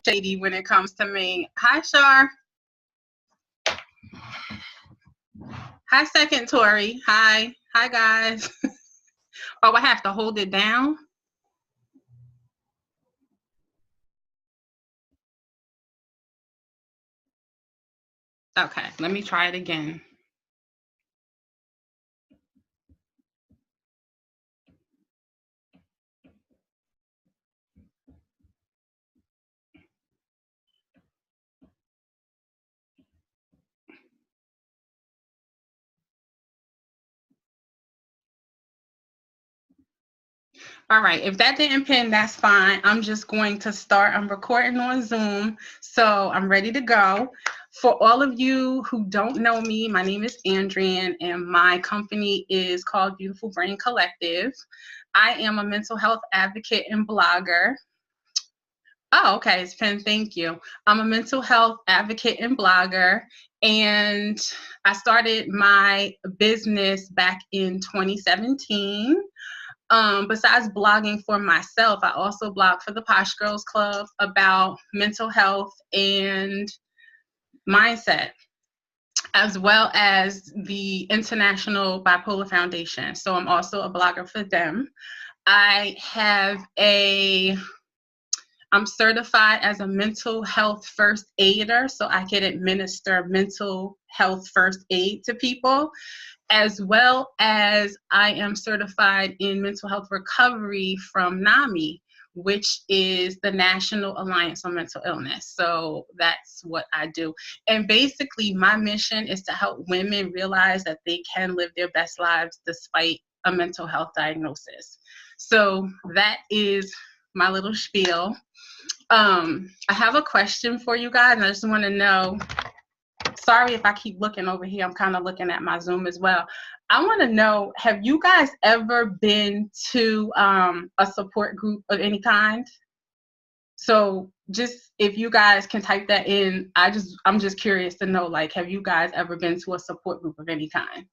shady when it comes to me. Hi, Shar. Hi, Second Tori. Hi. Hi, guys. Oh, I have to hold it down? Okay, let me try it again. All right, if that didn't pin, that's fine. I'm just going to start. I'm recording on Zoom, so I'm ready to go. For all of you who don't know me, my name is Andrian, and my company is called Beautiful Brain Collective. I am a mental health advocate and blogger. Oh, okay, it's pinned. Thank you. I'm a mental health advocate and blogger, and I started my business back in 2017. Besides blogging for myself, I also blog for the Posh Girls Club about mental health and mindset, as well as the International Bipolar Foundation. So I'm also a blogger for them. I'm certified as a mental health first aider, so I can administer mental health first aid to people, as well as I am certified in mental health recovery from NAMI, which is the National Alliance on Mental Illness. So that's what I do. And basically, my mission is to help women realize that they can live their best lives despite a mental health diagnosis. So that is my little spiel. I have a question for you guys, and I just want to know, sorry if I keep looking over here, I'm kind of looking at my Zoom as well. I want to know, have you guys ever been to a support group of any kind? So just if you guys can type that in, I'm just curious to know, like, have you guys ever been to a support group of any kind?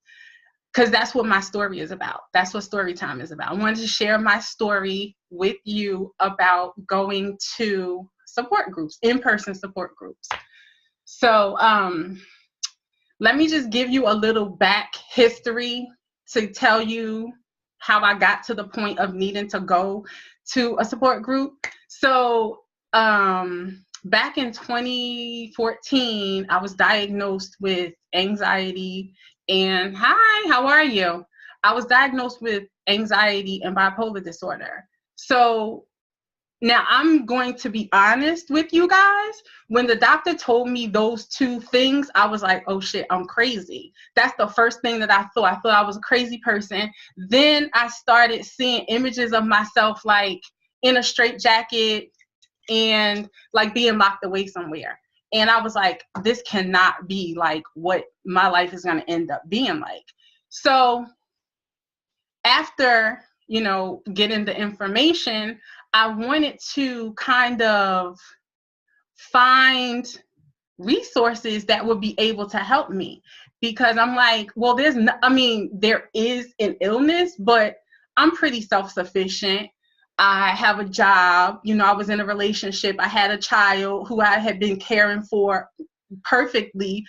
Because that's what my story is about. That's what story time is about. I wanted to share my story with you about going to support groups, in-person support groups. So let me just give you a little back history to tell you how I got to the point of needing to go to a support group. So back in 2014, I was diagnosed with anxiety and how are you? I was diagnosed with anxiety and bipolar disorder. So now I'm going to be honest with you guys. When the doctor told me those two things, I was like, oh shit, I'm crazy. That's the first thing that I thought. I thought I was a crazy person. Then I started seeing images of myself like in a straitjacket and like being locked away somewhere. And I was like, this cannot be like what my life is going to end up being like. So after, getting the information, I wanted to kind of find resources that would be able to help me, because I'm like, well, there is an illness, but I'm pretty self-sufficient. I have a job, I was in a relationship. I had a child who I had been caring for perfectly,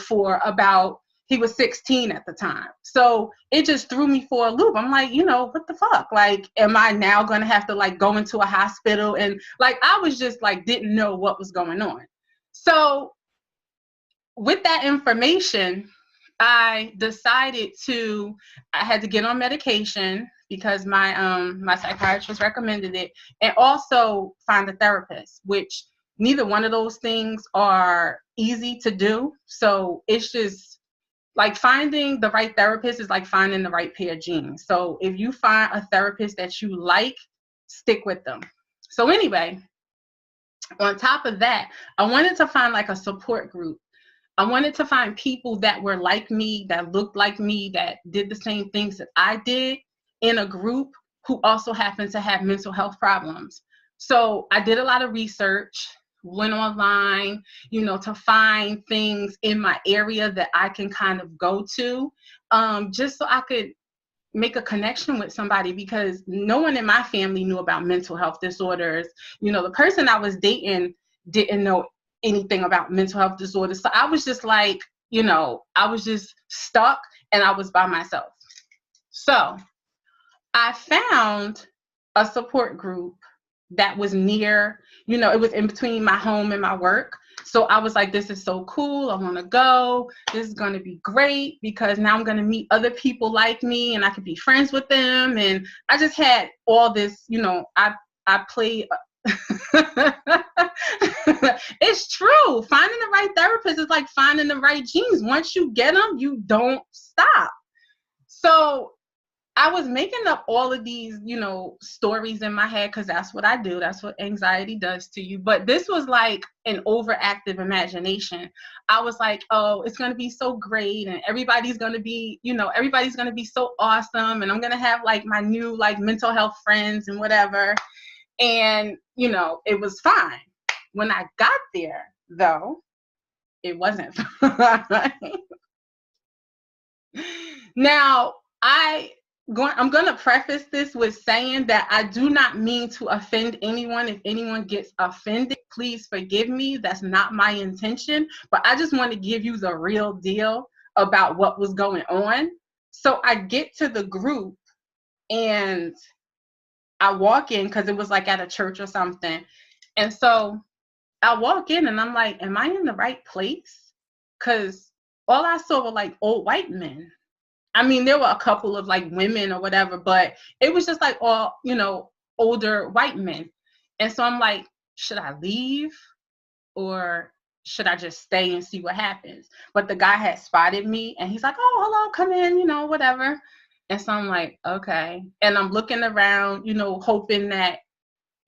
for about, he was 16 at the time. So it just threw me for a loop. I'm like, what the fuck? Like, am I now going to have to like go into a hospital? And like, I was just like, didn't know what was going on. So with that information, I decided I had to get on medication because my psychiatrist recommended it, and also find a therapist, which neither one of those things are easy to do. So it's just like finding the right therapist is like finding the right pair of jeans. So if you find a therapist that you like, stick with them. So anyway, on top of that, I wanted to find like a support group. I wanted to find people that were like me, that looked like me, that did the same things that I did in a group, who also happened to have mental health problems. So I did a lot of research, went online, to find things in my area that I can kind of go to, just so I could make a connection with somebody, because no one in my family knew about mental health disorders. The person I was dating, didn't know anything about mental health disorders. So I was just like, I was just stuck and I was by myself. So I found a support group that was near, it was in between my home and my work. So I was like, this is so cool. I want to go. This is going to be great because now I'm going to meet other people like me and I could be friends with them. And I just had all this, I played. It's true. Finding the right therapist is like finding the right genes. Once you get them, you don't stop. So I was making up all of these, stories in my head because that's what I do. That's what anxiety does to you. But this was like an overactive imagination. I was like, oh, it's going to be so great. And everybody's going to be, everybody's going to be so awesome. And I'm going to have like my new like mental health friends and whatever. And, it was fine. When I got there, though, it wasn't fine. Now, I'm going to preface this with saying that I do not mean to offend anyone. If anyone gets offended, please forgive me. That's not my intention. But I just want to give you the real deal about what was going on. So I get to the group and I walk in because it was like at a church or something. And so I walk in and I'm like, am I in the right place? Because all I saw were like old white men. I mean, there were a couple of like women or whatever, but it was just like all, older white men. And so I'm like, should I leave or should I just stay and see what happens? But the guy had spotted me and he's like, oh, hello, come in, whatever. And so I'm like, okay. And I'm looking around, hoping that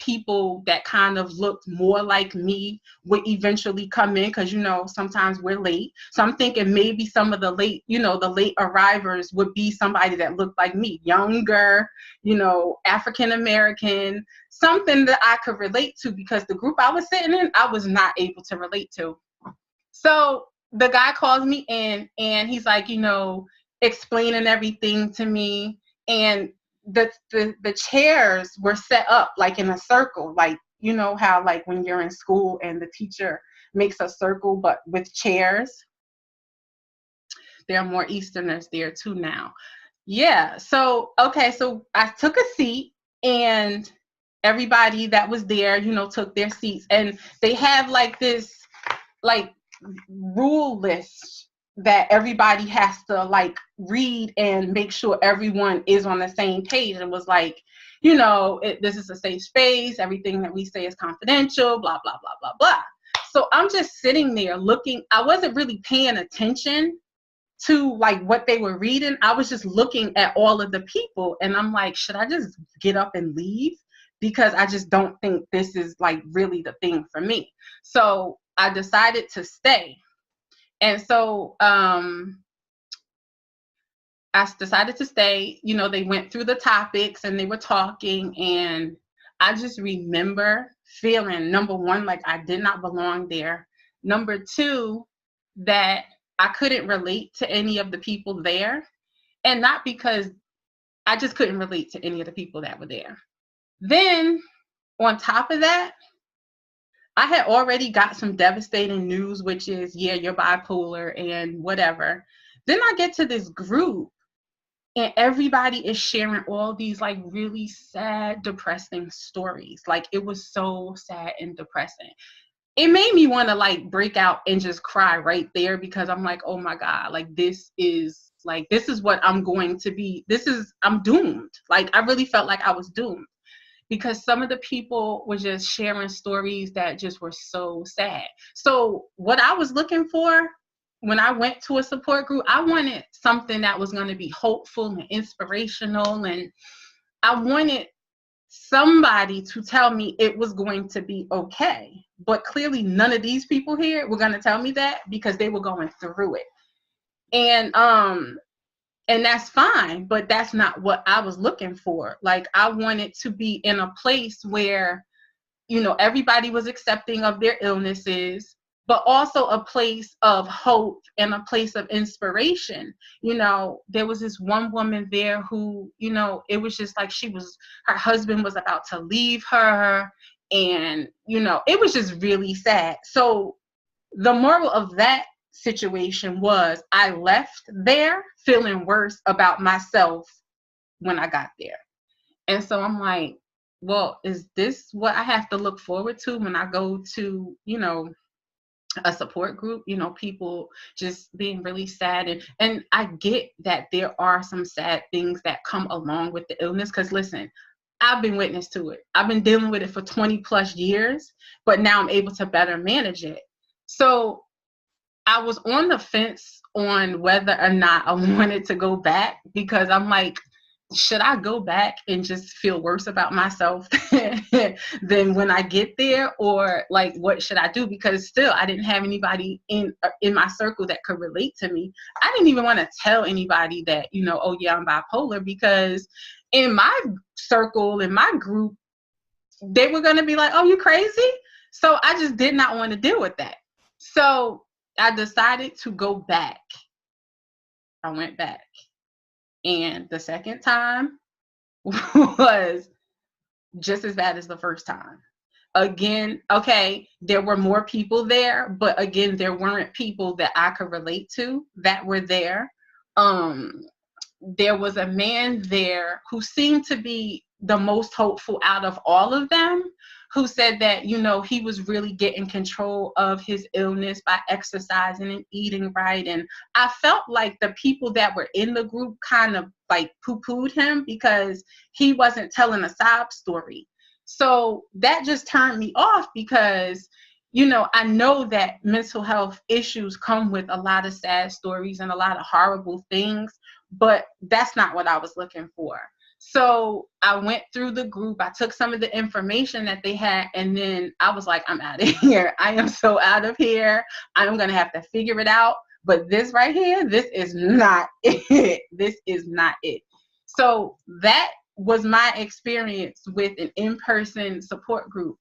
people that kind of looked more like me would eventually come in because, sometimes we're late. So I'm thinking maybe some of the late arrivers would be somebody that looked like me, younger, African-American, something that I could relate to because the group I was sitting in, I was not able to relate to. So the guy calls me in and he's like, explaining everything to me. And the chairs were set up like in a circle, like how like when you're in school and the teacher makes a circle but with chairs. There are more Easterners there too now. Yeah. So so I took a seat and everybody that was there, took their seats, and they have like this like rule list that everybody has to like read and make sure everyone is on the same page. And was like, this is a safe space. Everything that we say is confidential, blah, blah, blah, blah, blah. So I'm just sitting there looking. I wasn't really paying attention to like what they were reading. I was just looking at all of the people and I'm like, should I just get up and leave? Because I just don't think this is like really the thing for me. So I decided to stay. And so I decided to stay. They went through the topics and they were talking, and I just remember feeling, number one, like I did not belong there. Number two, that I couldn't relate to any of the people there. And not because I just couldn't relate to any of the people that were there. Then on top of that, I had already got some devastating news, which is, yeah, you're bipolar and whatever. Then I get to this group and everybody is sharing all these like really sad, depressing stories. Like it was so sad and depressing. It made me want to like break out and just cry right there because I'm like, oh my God, like this is what I'm going to be. I'm doomed. Like I really felt like I was doomed. Because some of the people were just sharing stories that just were so sad. So what I was looking for when I went to a support group, I wanted something that was going to be hopeful and inspirational. And I wanted somebody to tell me it was going to be okay. But clearly none of these people here were going to tell me that because they were going through it. And that's fine, but that's not what I was looking for. Like I wanted to be in a place where, everybody was accepting of their illnesses, but also a place of hope and a place of inspiration. There was this one woman there who, it was just like her husband was about to leave her And, you know, it was just really sad. So the moral of that situation was I left there feeling worse about myself when I got there. And so I'm like, well, is this what I have to look forward to when I go to, you know, a support group, you know, people just being really sad. And I get that there are some sad things that come along with the illness. Because listen, I've been witness to it. I've been dealing with it for 20 plus years, but now I'm able to better manage it. So I was on the fence on whether or not I wanted to go back, because I'm like, should I go back and just feel worse about myself than when I get there? Or like, what should I do? Because still, I didn't have anybody in my circle that could relate to me. I didn't even want to tell anybody that, you know, oh yeah, I'm bipolar, because in my circle, in my group, they were going to be like, oh, you crazy? So I just did not want to deal with that. So I decided to go back. I went back. And the second time was just as bad as the first time. Again, okay, there were more people there, but again, there weren't people that I could relate to that were there. There was a man there who seemed to be the most hopeful out of all of them, who said that, you know, he was really getting control of his illness by exercising and eating right. And I felt like the people that were in the group kind of like poo-pooed him because he wasn't telling a sob story. So that just turned me off, because, you know, I know that mental health issues come with a lot of sad stories and a lot of horrible things, but that's not what I was looking for. So I went through the group, I took some of the information that they had, and then I was like, I'm out of here. I am so out of here. I'm going to have to figure it out. But this right here, this is not it. This is not it. So that was my experience with an in-person support group.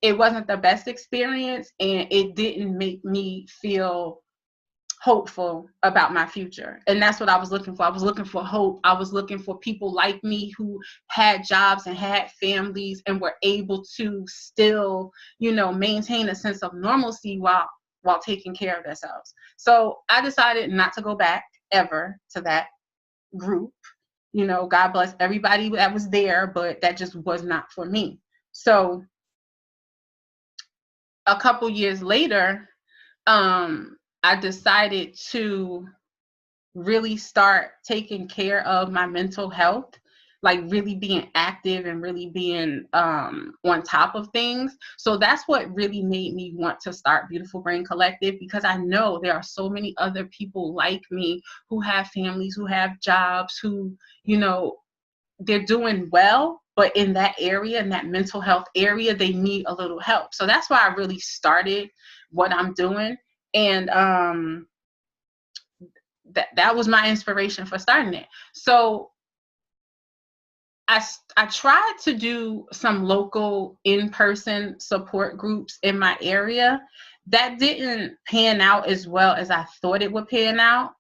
It wasn't the best experience, and it didn't make me feel hopeful about my future. And that's what I was looking for. I was looking for hope. I was looking for people like me who had jobs and had families and were able to still, you know, maintain a sense of normalcy while taking care of themselves. So I decided not to go back ever to that group. You know, God bless everybody that was there, but that just was not for me. So a couple years later, I decided to really start taking care of my mental health, like really being active and really being on top of things. So that's what really made me want to start Beautiful Brain Collective, because I know there are so many other people like me who have families, who have jobs, who, you know, they're doing well, but in that area, in that mental health area, they need a little help. So that's why I really started what I'm doing. And that was my inspiration for starting it. So I tried to do some local in-person support groups in my area. That didn't pan out as well as I thought it would pan out,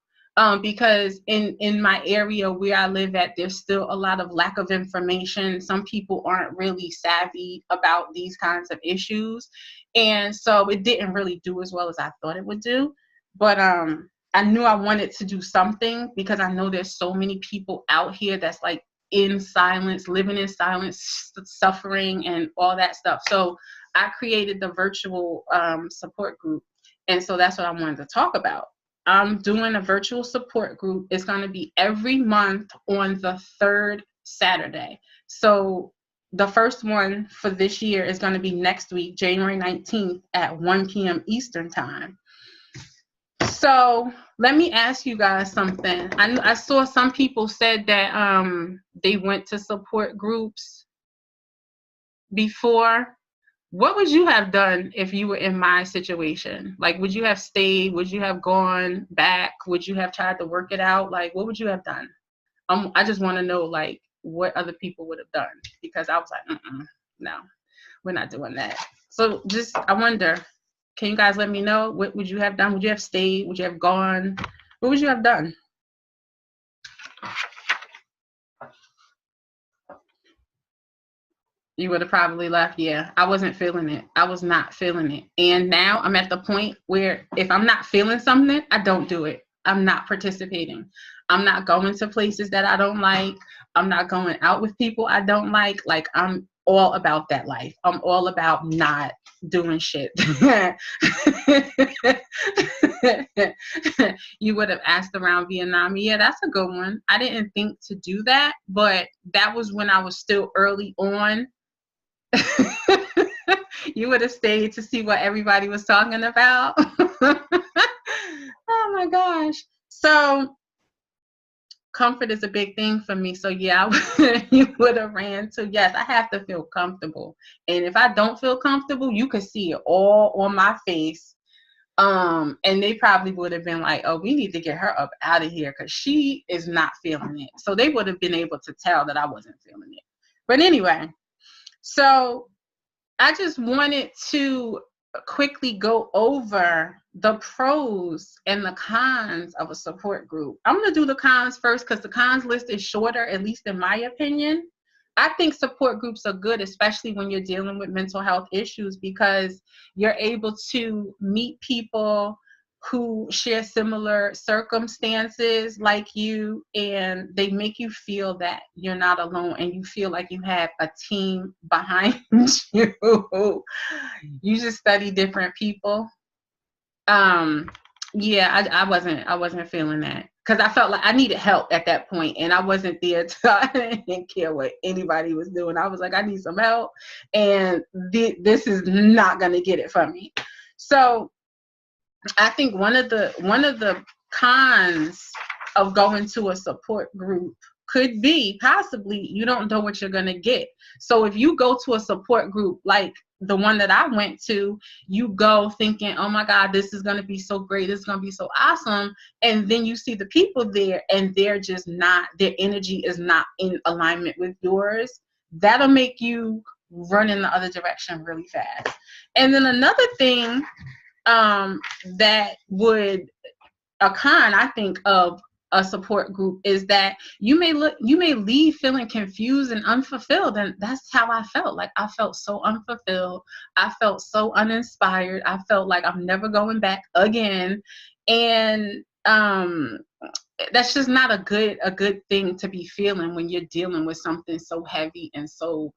because in my area where I live at, there's still a lot of lack of information. Some people aren't really savvy about these kinds of issues. And so it didn't really do as well as I thought it would do. But I knew I wanted to do something, because I know there's so many people out here that's like in silence, living in silence, suffering and all that stuff. So I created the virtual support group. And so that's what I wanted to talk about. I'm doing a virtual support group. It's going to be every month on the third Saturday. So the first one for this year is going to be next week, January 19th at 1 p.m. Eastern time. So let me ask you guys something. I saw some people said that they went to support groups before. What would you have done if you were in my situation? Like, would you have stayed? Would you have gone back? Would you have tried to work it out? Like, what would you have done? I just want to know, like, what other people would have done, because I was like, no, we're not doing that. So just, I wonder, can you guys let me know? What would you have done? Would you have stayed? Would you have gone? What would you have done? You would have probably left. Yeah, I wasn't feeling it. I was not feeling it. And now I'm at the point where if I'm not feeling something, I don't do it. I'm not participating. I'm not going to places that I don't like. I'm not going out with people I don't like. Like, I'm all about that life. I'm all about not doing shit. You would have asked around Vietnam. Yeah, that's a good one. I didn't think to do that, but that was when I was still early on. You would have stayed to see what everybody was talking about. Oh my gosh. So comfort is a big thing for me. So yeah, you would have ran to, yes, I have to feel comfortable. And if I don't feel comfortable, you could see it all on my face. And they probably would have been like, oh, we need to get her up out of here because she is not feeling it. So they would have been able to tell that I wasn't feeling it. But anyway, so I just wanted to quickly go over the pros and the cons of a support group. I'm going to do the cons first because the cons list is shorter, at least in my opinion. I think support groups are good, especially when you're dealing with mental health issues, because you're able to meet people who share similar circumstances like you, and they make you feel that you're not alone and you feel like you have a team behind you. You just study different people. Yeah, I wasn't feeling that because I felt like I needed help at that point, and I wasn't there to, I didn't care what anybody was doing. I was like, I need some help, and this is not going to get it from me. So I think one of the cons of going to a support group could be possibly you don't know what you're going to get. So if you go to a support group like the one that I went to, you go thinking, oh my God, this is going to be so great. This is going to be so awesome. And then you see the people there and they're just not, their energy is not in alignment with yours. That'll make you run in the other direction really fast. And then another thing that would, a con, I think, of a support group is that you may leave feeling confused and unfulfilled. And that's how I felt. Like, I felt so unfulfilled. I felt so uninspired. I felt like I'm never going back again. And that's just not a good thing to be feeling when you're dealing with something so heavy and so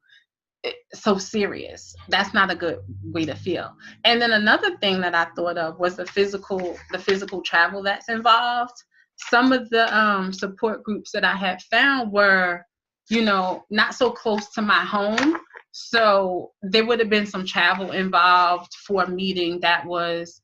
serious. That's not a good way to feel. And then another thing that I thought of was the physical travel that's involved. Some of the support groups that I had found were, not so close to my home. So there would have been some travel involved for a meeting that was,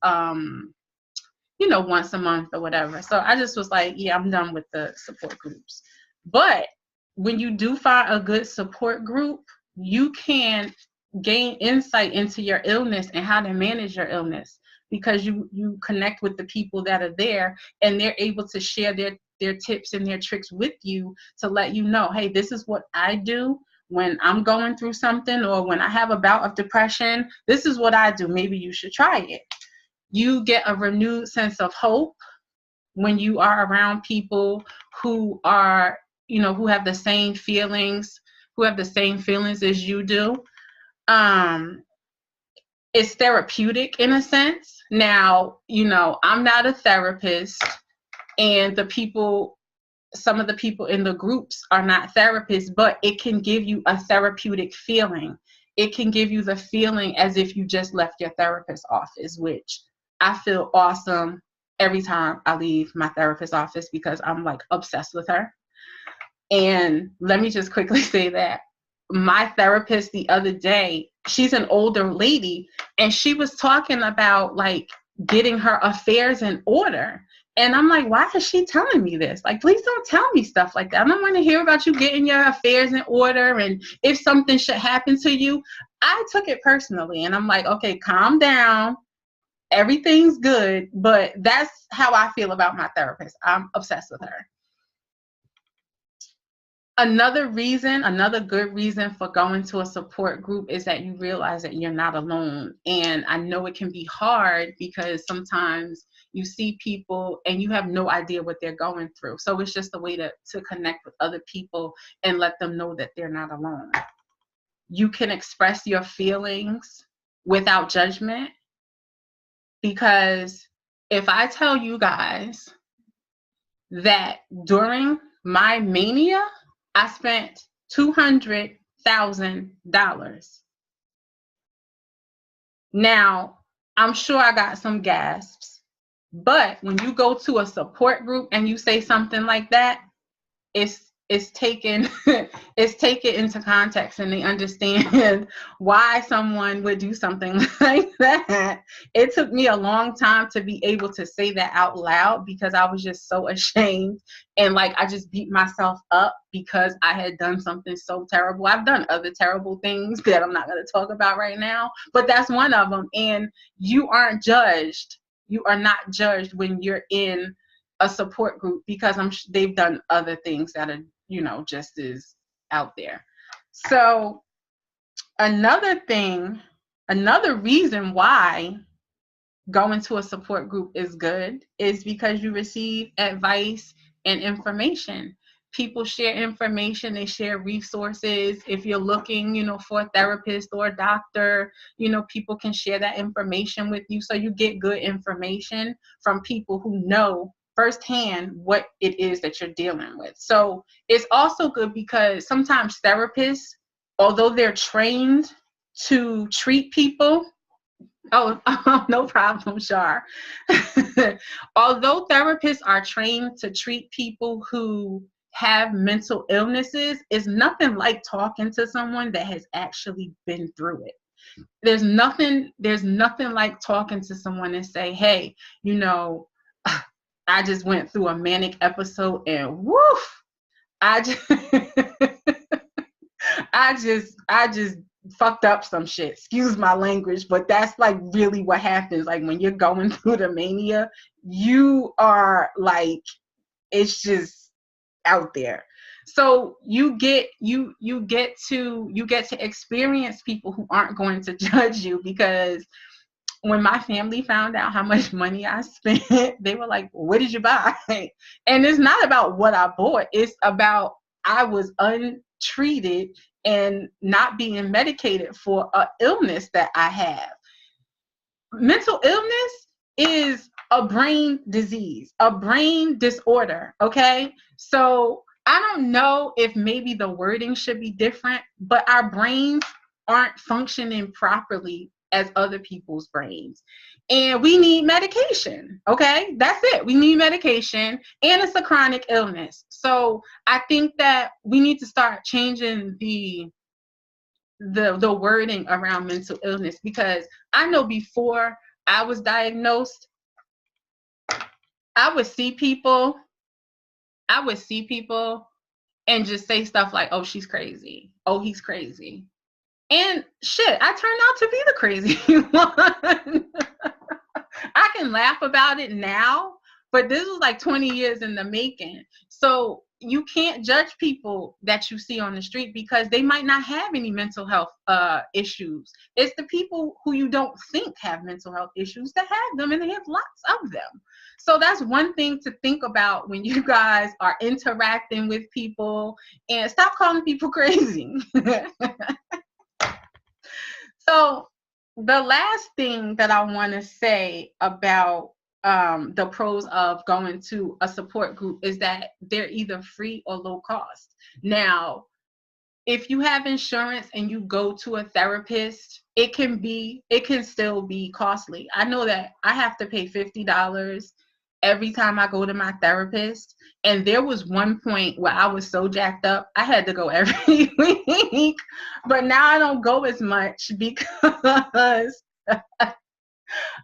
once a month or whatever. So I just was like, yeah, I'm done with the support groups. But when you do find a good support group, you can gain insight into your illness and how to manage your illness, because you connect with the people that are there and they're able to share their tips and their tricks with you to let you know, hey, this is what I do when I'm going through something, or when I have a bout of depression, this is what I do. Maybe you should try it. You get a renewed sense of hope when you are around people who are, who have the same feelings, as you do. It's therapeutic in a sense. Now, I'm not a therapist, and some of the people in the groups are not therapists, but it can give you a therapeutic feeling. It can give you the feeling as if you just left your therapist's office, which I feel awesome every time I leave my therapist's office because I'm like obsessed with her. And let me just quickly say that my therapist the other day, she's an older lady, and she was talking about like getting her affairs in order. And I'm like, why is she telling me this? Like, please don't tell me stuff like that. I don't want to hear about you getting your affairs in order and if something should happen to you. I took it personally, and I'm like, okay, calm down. Everything's good. But that's how I feel about my therapist. I'm obsessed with her. Another good reason for going to a support group is that you realize that you're not alone. And I know it can be hard because sometimes you see people and you have no idea what they're going through. So it's just a way to connect with other people and let them know that they're not alone. you can express your feelings without judgment. Because if I tell you guys that during my mania, I spent $200,000. Now, I'm sure I got some gasps, but when you go to a support group and you say something like that, it's taken it's taken into context, and they understand why someone would do something like that. It took me a long time to be able to say that out loud, because I was just so ashamed, and like I just beat myself up because I had done something so terrible. I've done other terrible things that I'm not going to talk about right now, but that's one of them. And you aren't judged. You are not judged when you're in a support group, because they've done other things that are, just as out there. So another reason why going to a support group is good is because you receive advice and information. People share information, they share resources. If you're looking, for a therapist or a doctor, people can share that information with you. So you get good information from people who know firsthand what it is that you're dealing with. So it's also good because sometimes therapists, although they're trained to treat people, oh, no problem, Shar. Although therapists are trained to treat people who have mental illnesses, it's nothing like talking to someone that has actually been through it. There's nothing like talking to someone and say, hey, I just went through a manic episode and woof, I just fucked up some shit. Excuse my language, but that's like really what happens. Like when you're going through the mania, you are like, it's just out there. So you get to experience people who aren't going to judge you, because when my family found out how much money I spent, they were like, what did you buy? And it's not about what I bought. It's about I was untreated and not being medicated for an illness that I have. Mental illness is a brain disease, a brain disorder, okay? So I don't know if maybe the wording should be different, but our brains aren't functioning properly as other people's brains. And we need medication, okay? That's it. We need medication, and it's a chronic illness. So I think that we need to start changing the wording around mental illness, because I know before I was diagnosed, I would see people and just say stuff like, oh, she's crazy. Oh, he's crazy. And shit, I turned out to be the crazy one. I can laugh about it now, but this was like 20 years in the making. So you can't judge people that you see on the street, because they might not have any mental health issues. It's the people who you don't think have mental health issues that have them, and they have lots of them. So that's one thing to think about when you guys are interacting with people, and stop calling people crazy. So the last thing that I want to say about the pros of going to a support group is that they're either free or low cost. Now, if you have insurance and you go to a therapist, it can still be costly. I know that I have to pay $50 every time I go to my therapist. And there was one point where I was so jacked up, I had to go every week. But now I don't go as much because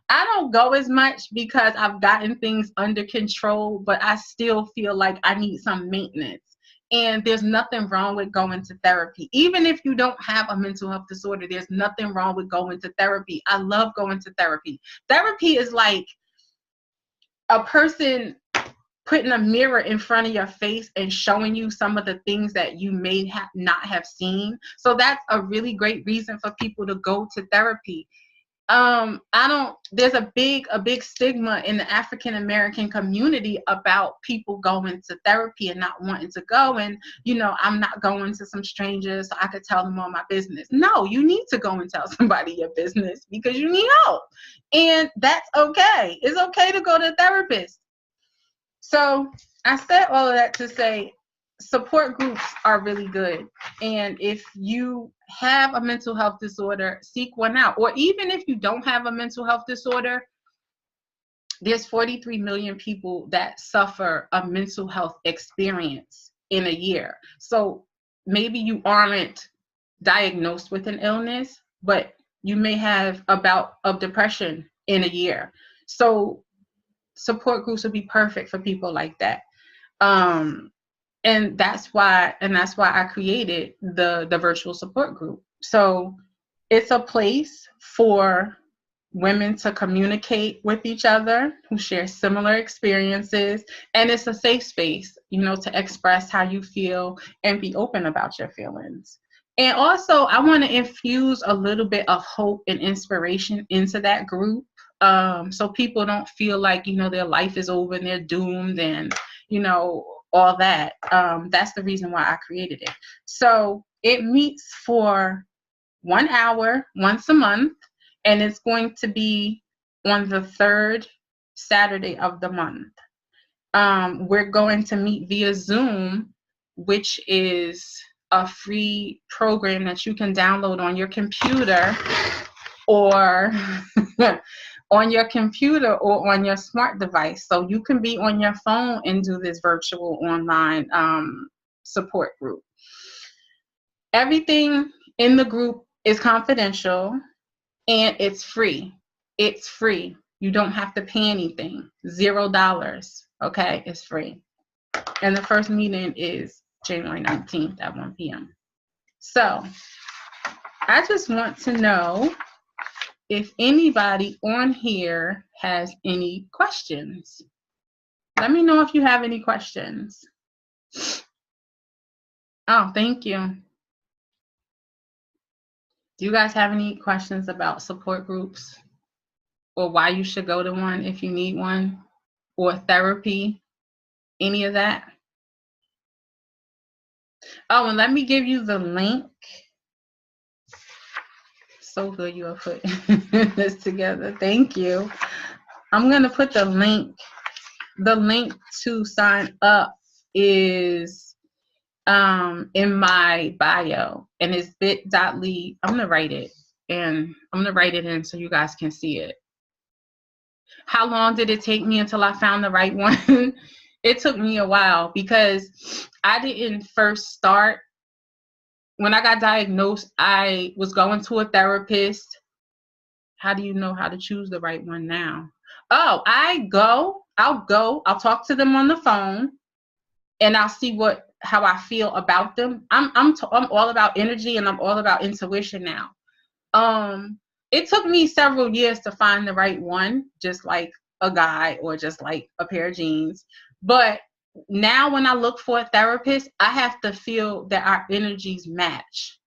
I've gotten things under control, but I still feel like I need some maintenance. And there's nothing wrong with going to therapy. Even if you don't have a mental health disorder, there's nothing wrong with going to therapy. I love going to therapy. Therapy is like a person putting a mirror in front of your face and showing you some of the things that you may not have seen. So that's a really great reason for people to go to therapy. There's a big stigma in the African American community about people going to therapy and not wanting to go. And, I'm not going to some strangers so I could tell them all my business. No, you need to go and tell somebody your business because you need help. And that's okay. It's okay to go to a therapist. So I said all of that to say support groups are really good. And if you have a mental health disorder, seek one out. Or even if you don't have a mental health disorder, there's 43 million people that suffer a mental health experience in a year. So maybe you aren't diagnosed with an illness, but you may have a bout of depression in a year. So support groups would be perfect for people like that. And that's why I created the virtual support group. So it's a place for women to communicate with each other who share similar experiences. And it's a safe space, to express how you feel and be open about your feelings. And also, I want to infuse a little bit of hope and inspiration into that group. So people don't feel like, their life is over and they're doomed and, all that. That's the reason why I created it. So it meets for 1 hour once a month, and it's going to be on the third Saturday of the month. We're going to meet via Zoom, which is a free program that you can download on your computer or on your smart device. So you can be on your phone and do this virtual online support group. Everything in the group is confidential and it's free. It's free. You don't have to pay anything. $0. Okay, it's free. And the first meeting is January 19th at 1 p.m. So I just want to know if anybody on here has any questions. Let me know if you have any questions. Oh, thank you. Do you guys have any questions about support groups or why you should go to one if you need one, or therapy, any of that? Oh, and let me give you the link. So good you are putting this together. Thank you. I'm going to put the link. The link to sign up is in my bio, and it's bit.ly. I'm going to write it, and I'm going to write it in so you guys can see it. How long did it take me until I found the right one? It took me a while because I didn't first start. When I got diagnosed, I was going to a therapist. How do you know how to choose the right one now? Oh, I'll talk to them on the phone, and I'll see how I feel about them. I'm all about energy, and I'm all about intuition now. It took me several years to find the right one, just like a guy or just like a pair of jeans. But now when I look for a therapist, I have to feel that our energies match.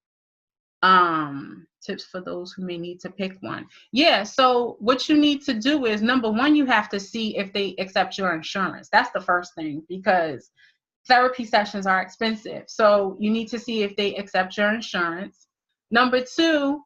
Tips for those who may need to pick one. Yeah, so what you need to do is, number one, you have to see if they accept your insurance. That's the first thing, because therapy sessions are expensive. So you need to see if they accept your insurance. Number two,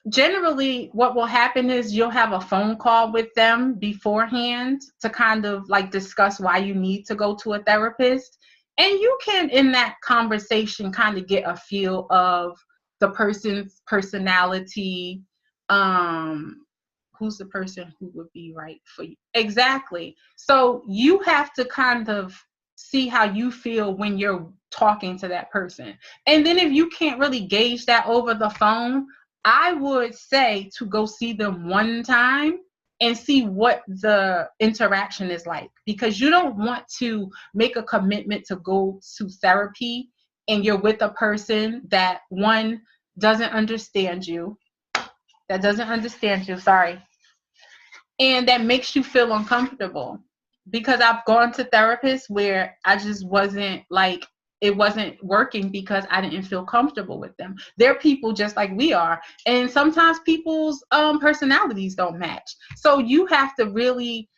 generally what will happen is you'll have a phone call with them beforehand to kind of like discuss why you need to go to a therapist. And you can, in that conversation, kind of get a feel of the person's personality. Who's the person who would be right for you? Exactly. So you have to kind of see how you feel when you're talking to that person. And then if you can't really gauge that over the phone, I would say to go see them one time and see what the interaction is like, because you don't want to make a commitment to go to therapy and you're with a person that, one, doesn't understand you, and that makes you feel uncomfortable. Because I've gone to therapists where I just wasn't like, it wasn't working because I didn't feel comfortable with them. They're people just like we are. And sometimes people's personalities don't match. So you have to really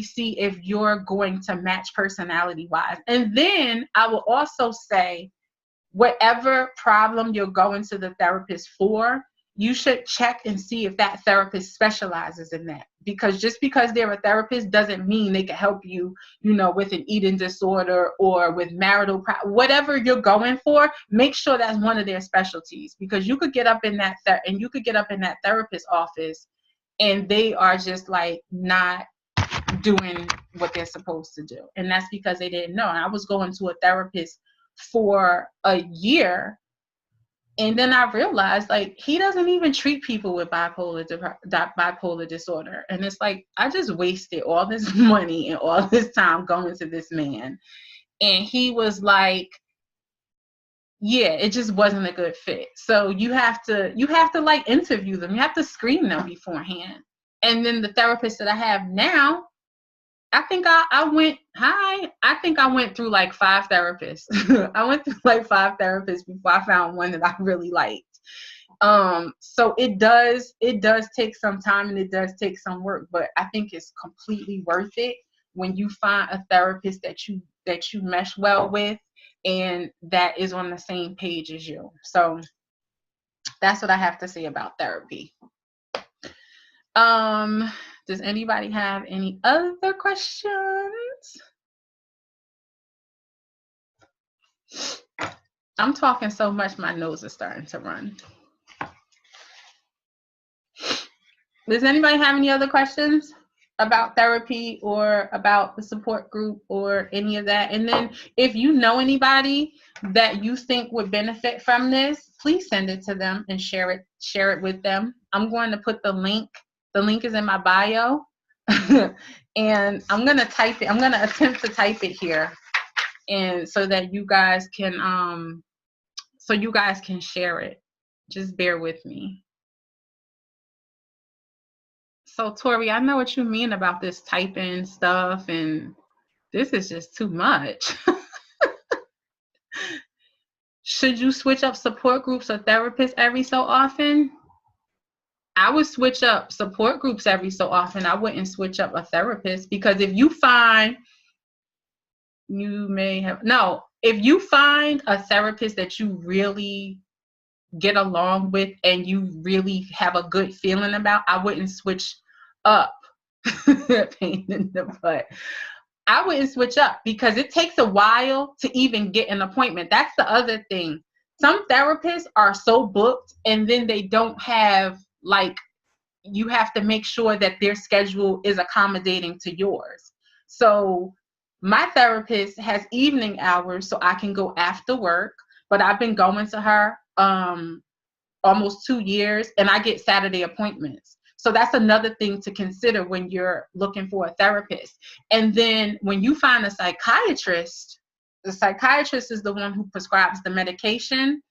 see if you're going to match personality wise. And then I will also say, whatever problem you're going to the therapist for, you should check and see if that therapist specializes in that. Because just because they're a therapist doesn't mean they can help you, with an eating disorder or with marital whatever you're going for. Make sure that's one of their specialties, because you could get up in that therapist office and they are just like not doing what they're supposed to do, and that's because they didn't know. And I was going to a therapist for a year, and then I realized, like, he doesn't even treat people with bipolar disorder. And it's like, I just wasted all this money and all this time going to this man. And he was like, yeah, it just wasn't a good fit. So you have to like interview them. You have to screen them beforehand. And then the therapist that I have now, I think I went through like 5 therapists. I went through like 5 therapists before I found one that I really liked. So it does take some time and it does take some work, but I think it's completely worth it when you find a therapist that you mesh well with and that is on the same page as you. So that's what I have to say about therapy. Does anybody have any other questions? I'm talking so much, my nose is starting to run. Does anybody have any other questions about therapy or about the support group or any of that? And then if you know anybody that you think would benefit from this, please send it to them and share it with them. I'm going to put the link. The link is in my bio. And I'm going to type it. I'm going to attempt to type it here, and so that you guys can share it. Just bear with me. So Tori, I know what you mean about this typing stuff, and this is just too much. Should you switch up support groups or therapists every so often? I would switch up support groups every so often. I wouldn't switch up a therapist, because if you find a therapist that you really get along with and you really have a good feeling about, I wouldn't switch up. Pain in the butt. I wouldn't switch up, because it takes a while to even get an appointment. That's the other thing. Some therapists are so booked, and then they don't have, like, you have to make sure that their schedule is accommodating to yours. So my therapist has evening hours, so I can go after work, but I've been going to her almost 2 years, and I get Saturday appointments. So that's another thing to consider when you're looking for a therapist. And then when you find a psychiatrist, the psychiatrist is the one who prescribes the medication.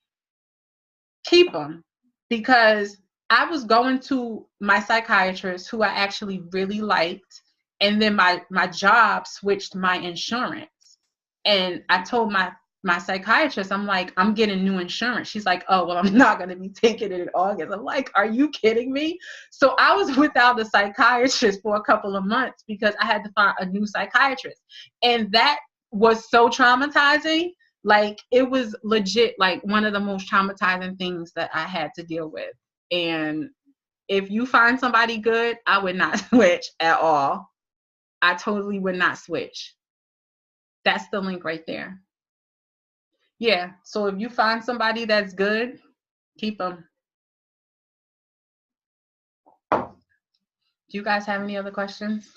Keep them, because I was going to my psychiatrist, who I actually really liked, and then my job switched my insurance. And I told my psychiatrist, I'm like, I'm getting new insurance. She's like, oh, well, I'm not going to be taking it in August. I'm like, are you kidding me? So I was without a psychiatrist for a couple of months because I had to find a new psychiatrist. And that was so traumatizing. Like, it was legit, like, one of the most traumatizing things that I had to deal with. And if you find somebody good, I would not switch at all. I totally would not switch. That's the link right there. Yeah, so if you find somebody that's good, keep them. Do you guys have any other questions?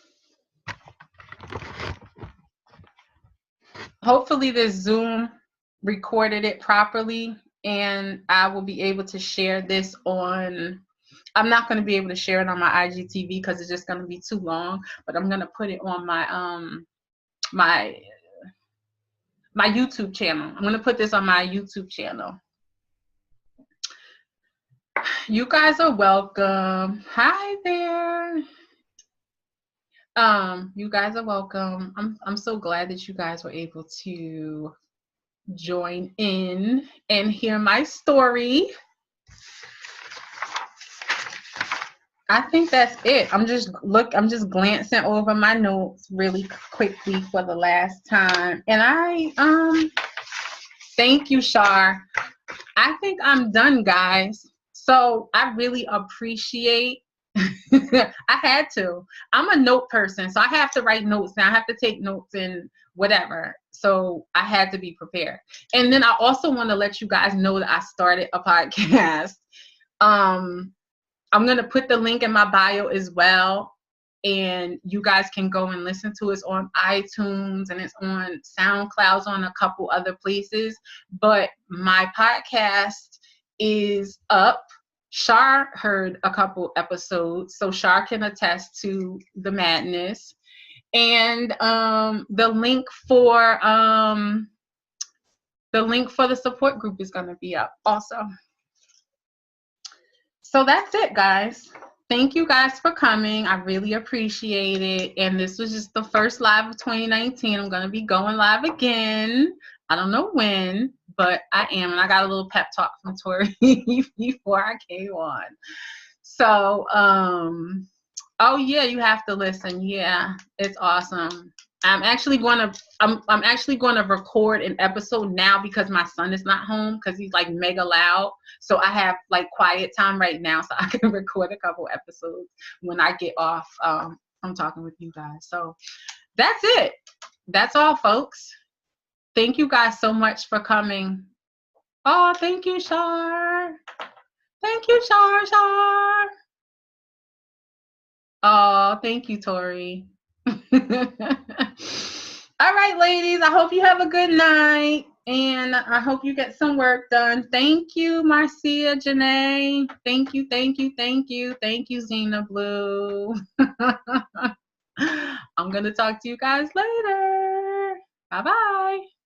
Hopefully this Zoom recorded it properly, and I will be able to share this on, I'm not going to be able to share it on my IGTV because it's just going to be too long, but I'm going to put it on my my YouTube channel. I'm going to put this on my YouTube channel. You guys are welcome. Hi there. You guys are welcome. I'm so glad that you guys were able to join in and hear my story. I think that's it. I'm just glancing over my notes really quickly for the last time. And I thank you, Shar. I think I'm done, guys. So I really appreciate I had to. I'm a note person, so I have to write notes now. I have to take notes and whatever. So I had to be prepared. And then I also want to let you guys know that I started a podcast. I'm going to put the link in my bio as well. And you guys can go and listen to it. It's on iTunes and it's on SoundCloud, on a couple other places. But my podcast is up. Shar heard a couple episodes, so Shar can attest to the madness. And the link for the support group is going to be up also. So that's it, guys. Thank you guys for coming. I really appreciate it. And this was just the first live of 2019. I'm going to be going live again. I don't know when, but I am. And I got a little pep talk from Tori before I came on. So, oh yeah, you have to listen. Yeah, it's awesome. I'm actually going to record an episode now because my son is not home because he's like mega loud. So I have like quiet time right now, so I can record a couple episodes when I get off from talking with you guys. So that's it. That's all, folks. Thank you guys so much for coming. Oh, thank you, Shar. Thank you, Shar. Oh, thank you, Tori. All right, ladies, I hope you have a good night and I hope you get some work done. Thank you, Marcia, Janae. Thank you, thank you, thank you. Thank you, Zena Blue. I'm going to talk to you guys later. Bye-bye.